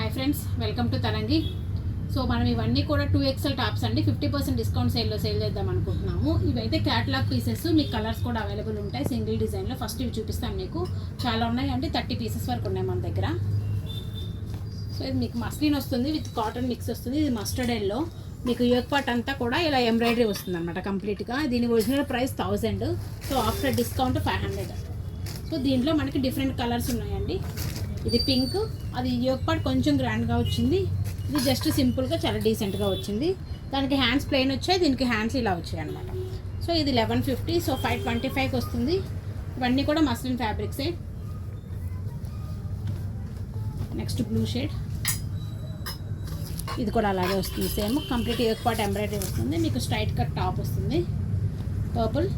Hi friends, welcome to Tarangi. So మనం ఇవన్నీ కూడా 2XL టాప్స్ అండి. 50% డిస్కౌంట్ సేల్లో సేల్ చేద్దాం అనుకుంటున్నాము. ఇవైతే క్యాటలాగ్ పీసెస్, మీకు కలర్స్ కూడా అవైలబుల్ ఉంటాయి సింగిల్ డిజైన్లో. ఫస్ట్ ఇవి చూపిస్తాను మీకు. చాలా ఉన్నాయి అంటే 30 పీసెస్ వరకు ఉన్నాయి మన దగ్గర. సో ఇది మీకు మస్లిన్ వస్తుంది, విత్ కాటన్ మిక్స్ వస్తుంది. ఇది మస్టర్డ్ ఎల్లో. మీకు యోక్ పార్ట్ అంతా కూడా ఇలా ఎంబ్రాయిడరీ వస్తుంది అనమాట కంప్లీట్గా. దీని original price 1000. So after discount 500. So దీంట్లో మనకి డిఫరెంట్ కలర్స్ ఉన్నాయండి. ఇది పింక్, అది యోక్ పార్ట్ కొంచెం గ్రాండ్గా వచ్చింది. ఇది జస్ట్ సింపుల్గా చాలా డీసెంట్గా వచ్చింది. దానికి హ్యాండ్స్ ప్లెయిన్ వచ్చాయి, దీనికి హ్యాండ్స్ ఇలా వచ్చాయి అనమాట. సో ఇది 1150. సో 525కి వస్తుంది. ఇవన్నీ కూడా మస్లిన్ ఫ్యాబ్రిక్సే. నెక్స్ట్ బ్లూ షేడ్, ఇది కూడా అలాగే వస్తుంది same. Complete yoke part embroidery వస్తుంది. మీకు స్ట్రైట్ కట్ టాప్ వస్తుంది. Purple,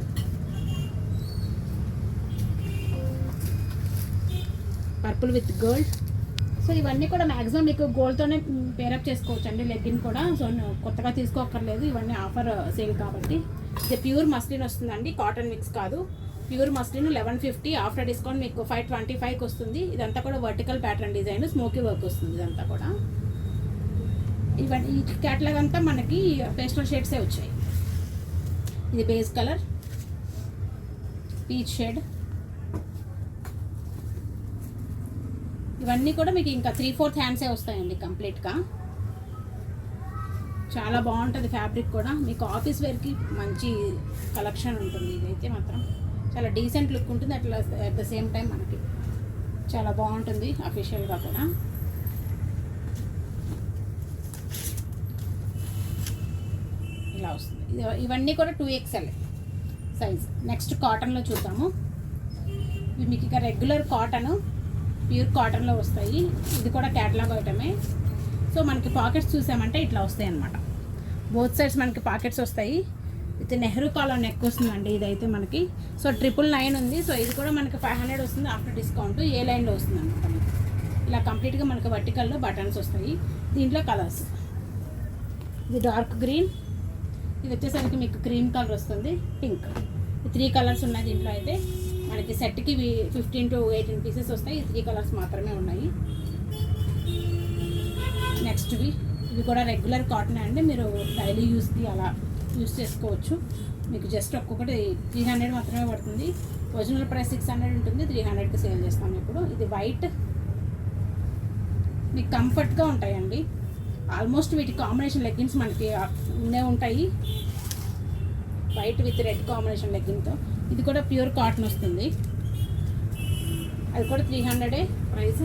purple with gold. So ఇవన్నీ కూడా మ్యాక్సిమం మీకు గోల్డ్తోనే పేరప్ చేసుకోవచ్చు అండి. లెగ్గిన్ కూడా సో కొత్తగా తీసుకోక్కర్లేదు, ఇవన్నీ ఆఫర్ సేల్ కాబట్టి. ఇది ప్యూర్ మస్లిన్ వస్తుందండి, కాటన్ మిక్స్ కాదు. Pure muslin 1150. ఆఫ్టర్ డిస్కౌంట్ మీకు 525కి వస్తుంది. ఇదంతా కూడా vertical pattern design, smoky work వస్తుంది ఇదంతా కూడా. ఇవన్నీ ఈ క్యాటలాగ్ అంతా మనకి పేస్టల్ షేడ్సే వచ్చాయి. ఇది బేస్ కలర్, పీచ్ షేడ్. ఇవన్నీ కూడా మీకు ఇంకా 3/4 హ్యాండ్సే వస్తాయండి కంప్లీట్గా. చాలా బాగుంటుంది ఫ్యాబ్రిక్ కూడా. మీకు ఆఫీస్ వేర్కి మంచి కలెక్షన్ ఉంటుంది. ఇదైతే మాత్రం చాలా డీసెంట్ లుక్ ఉంటుంది. అట్లా అట్ ద సేమ్ టైం మనకి చాలా బాగుంటుంది అఫీషియల్గా కూడా. ఇలా వస్తుంది. ఇవన్నీ కూడా 2XL సైజ్. నెక్స్ట్ కాటన్లో చూద్దాము. ఇవి మీకు ఇక రెగ్యులర్ కాటన్, ప్యూర్ కాటన్లో వస్తాయి. ఇది కూడా క్యాటలాగ్ ఐటమే. సో మనకి పాకెట్స్ చూసామంటే ఇట్లా వస్తాయి అన్నమాట. బోత్ సైడ్స్ మనకి పాకెట్స్ వస్తాయి. విత్ నెహ్రూ కాలర్ నెక్ వస్తుందండి ఇదైతే మనకి. సో 999 ఉంది. సో ఇది కూడా మనకి 500 వస్తుంది ఆఫ్టర్ డిస్కౌంట్. ఏ లైన్లో వస్తుంది అనమాట మీకు. ఇలా కంప్లీట్గా మనకి వర్టికల్లో బటన్స్ వస్తాయి. దీంట్లో కలర్స్, ఇది డార్క్ గ్రీన్, ఇది వచ్చేసరికి మీకు క్రీమ్ కలర్ వస్తుంది, పింక్. 3 కలర్స్ ఉన్నాయి దీంట్లో. అయితే మనకి సెట్కి 15 to 18 పీసెస్ వస్తాయి. 3 కలర్స్ మాత్రమే ఉన్నాయి. నెక్స్ట్ ఇవి కూడా రెగ్యులర్ కాటన్ అండి. మీరు డైలీ యూస్కి అలా యూస్ చేసుకోవచ్చు. మీకు జస్ట్ ఒక్కొక్కటి 300 మాత్రమే పడుతుంది. ఒరిజినల్ ప్రైస్ 600 ఉంటుంది, 300కి సేల్ చేస్తాం ఇప్పుడు. ఇది వైట్, మీకు కంఫర్ట్గా ఉంటాయండి. ఆల్మోస్ట్ వీటి కాంబినేషన్ లెగ్గిన్స్ మనకి ఉండే ఉంటాయి. వైట్ విత్ రెడ్ కాంబినేషన్ లెగ్గిన్తో. ఇది కూడా ప్యూర్ కాటన్ వస్తుంది. అది కూడా 300 ప్రైస్.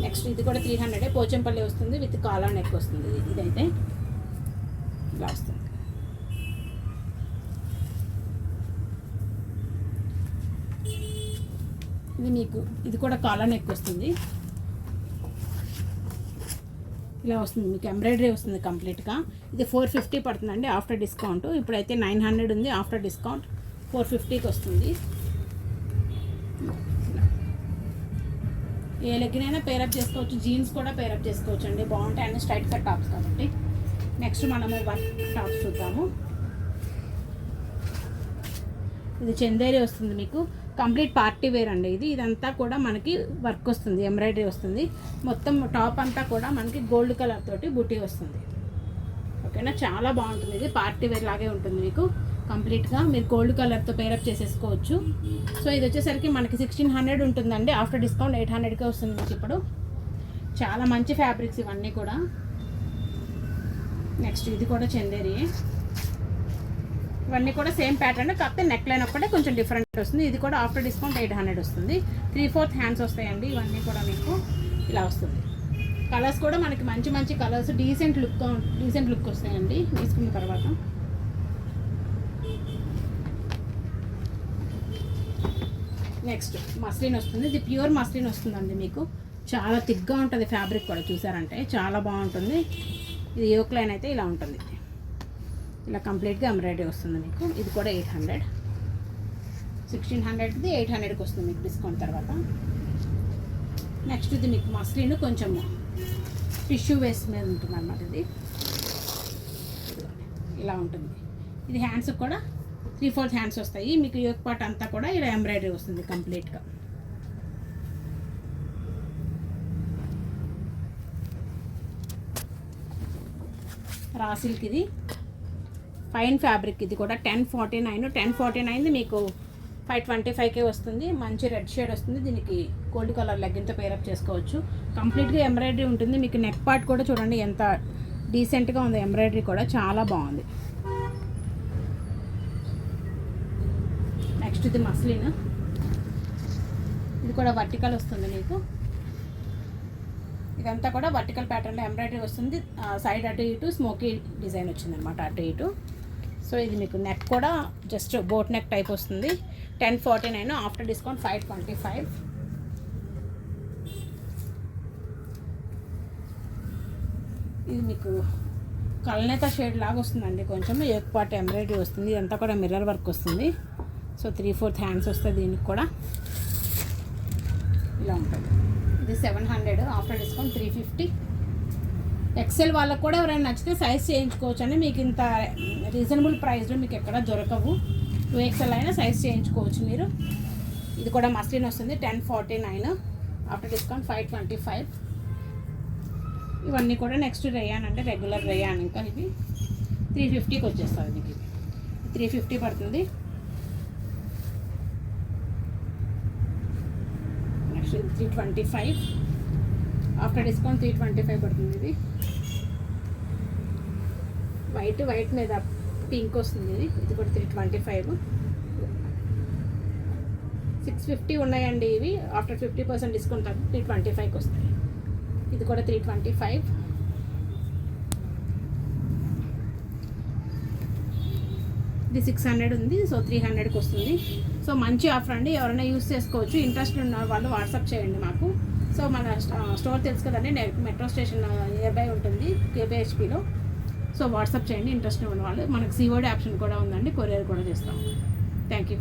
నెక్స్ట్ ఇది కూడా 300 పోచంపల్లి వస్తుంది, విత్ కాలర్ నెక్ వస్తుంది. ఇదైతే ఇలా వస్తుంది. ఇది మీకు ఇది కూడా కాలర్ నెక్ వస్తుంది. ఇలా వస్తుంది మీకు ఎంబ్రాయిడరీ వస్తుంది కంప్లీట్గా. ఇది 450 పడుతుందండి ఆఫ్టర్ డిస్కౌంట్. ఇప్పుడైతే 900 ఉంది, ఆఫ్టర్ డిస్కౌంట్ 450కి వస్తుంది. ఏ లెగ్గినైనా పేరప్ చేసుకోవచ్చు, జీన్స్ కూడా పేరప్ చేసుకోవచ్చు అండి, బాగుంటాయి అన్ని స్ట్రైట్ కట్ టాప్స్ కాబట్టి. నెక్స్ట్ మనము వర్క్ టాప్స్ చూద్దాము. ఇది చందేరి వస్తుంది మీకు, కంప్లీట్ పార్టీ వేర్ అండి ఇది. ఇదంతా కూడా మనకి వర్క్ వస్తుంది, ఎంబ్రాయిడరీ వస్తుంది. మొత్తం టాప్ అంతా కూడా మనకి గోల్డ్ కలర్ తోటి బుటీ వస్తుంది. ఓకేనా, చాలా బాగుంటుంది. ఇది పార్టీ వేర్ లాగే ఉంటుంది మీకు కంప్లీట్గా. మీరు గోల్డ్ కలర్తో పేరప్ చేసేసుకోవచ్చు. సో ఇది వచ్చేసరికి మనకి 1600 ఉంటుందండి, ఆఫ్టర్ డిస్కౌంట్ 800కే వస్తుంది మీకు ఇప్పుడు. చాలా మంచి ఫ్యాబ్రిక్స్ ఇవన్నీ కూడా. నెక్స్ట్ ఇది కూడా చందేరి. ఇవన్నీ కూడా సేమ్ ప్యాటర్న్, కాకపోతే నెక్ లైన్ ఒక్కటే కొంచెం డిఫరెంట్ వస్తుంది. ఇది కూడా ఆఫ్టర్ డిస్కౌంట్ 800 వస్తుంది. 3/4 హ్యాండ్స్ వస్తాయండి ఇవన్నీ కూడా మీకు. ఇలా వస్తుంది. కలర్స్ కూడా మనకి మంచి మంచి కలర్స్, డీసెంట్ లుక్ వస్తాయండి తీసుకున్న తర్వాత. నెక్స్ట్ మస్లిన్ వస్తుంది. ఇది ప్యూర్ మస్లిన్ వస్తుందండి మీకు. చాలా థిక్గా ఉంటుంది ఫ్యాబ్రిక్ కూడా, చూసారంటే చాలా బాగుంటుంది. ఇది యోక్ లైన్ అయితే ఇలా ఉంటుంది. ఇలా కంప్లీట్గా ఎంబ్రాయిడరీ వస్తుంది మీకు. ఇది కూడా 800, 1600ది 800కి వస్తుంది మీకు డిస్కౌంట్ తర్వాత. నెక్స్ట్ ఇది మీకు మస్లిన్ కొంచెం టిష్యూ వేస్ట్ మీద ఉంటుంది అన్నమాట. ఇది ఇలా ఉంటుంది. ఇది హ్యాండ్స్ కూడా 3/4 హ్యాండ్స్ వస్తాయి మీకు. యోక్ పార్ట్ అంతా కూడా ఇలా ఎంబ్రాయిడరీ వస్తుంది కంప్లీట్గా. రా సిల్క్ ఇది ఫైన్ ఫ్యాబ్రిక్. ఇది కూడా 1049 మీకు 525కే వస్తుంది. మంచి రెడ్ షేడ్ వస్తుంది. దీనికి గోల్డ్ కలర్ లెగ్గిన్తో పేరప్ చేసుకోవచ్చు. కంప్లీట్గా ఎంబ్రాయిడరీ ఉంటుంది. మీకు నెక్ పార్ట్ కూడా చూడండి ఎంత డీసెంట్గా ఉంది. ఎంబ్రాయిడరీ కూడా చాలా బాగుంది. నెక్స్ట్ ఇది మస్లిన్. ఇది కూడా వర్టికల్ వస్తుంది మీకు. ఇదంతా కూడా వర్టికల్ ప్యాటర్న్లో ఎంబ్రాయిడరీ వస్తుంది. సైడ్ అటు ఇటు స్మోకీ డిజైన్ వచ్చిందనమాట అటు ఇటు. సో ఇది మీకు నెక్ కూడా జస్ట్ బోట్ నెక్ టైప్ వస్తుంది. 1049 ఆఫ్టర్ డిస్కౌంట్ 525. ఇది మీకు కల్నేత షేడ్ లాగా వస్తుందండి. కొంచెం ఏక్ పార్ట్ ఎంబ్రాయిడరీ వస్తుంది. ఇదంతా కూడా మిర్రర్ వర్క్ వస్తుంది. సో 3/4 హ్యాండ్స్ వస్తుంది. దీనికి కూడా ఇలా ఉంటుంది. ఇది 700 ఆఫ్టర్ డిస్కౌంట్ 350. ఎక్సెల్ వాళ్ళకు కూడా ఎవరైనా నచ్చితే సైజ్ చేయించుకోవచ్చు అండి. మీకు ఇంత రీజనబుల్ ప్రైస్లో మీకు ఎక్కడ దొరకవు. 2XL అయినా సైజ్ చేయించుకోవచ్చు మీరు. ఇది కూడా మస్లిన్ వస్తుంది. 1049 ఆఫ్టర్ డిస్కౌంట్ 525. ఇవన్నీ కూడా నెక్స్ట్ రేయాన్ అంటే రెగ్యులర్ రేయాన్. ఇంకా ఇది 350కి వచ్చేస్తుంది. మీకు 350 పడుతుంది. నెక్స్ట్ 325 ఆఫ్టర్ డిస్కౌంట్ 325 పడుతుంది. ఇది వైట్ మీద పింక్ వస్తుంది. ఇది కూడా 325. 650 ఉన్నాయండి ఇవి. ఆఫ్టర్ 50% డిస్కౌంట్ 325కి వస్తాయి. ఇది కూడా 325. ఇది 600 ఉంది. సో 300కి వస్తుంది. సో మంచి ఆఫర్ అండి. ఎవరైనా యూస్ చేసుకోవచ్చు. ఇంట్రెస్ట్ ఉన్న వాళ్ళు వాట్సాప్ చేయండి మాకు. సో మన స్టోర్ తెలుసు కదండి, మెట్రో స్టేషన్ నియర్ బై ఉంటుంది కేపీహెచ్పిలో. సో వాట్సాప్ చేయండి ఇంట్రెస్ట్ ఉన్న వాళ్ళు. మనకు COD ఆప్షన్ కూడా ఉందండి. కొరియర్ కూడా చేస్తాం. Thank you.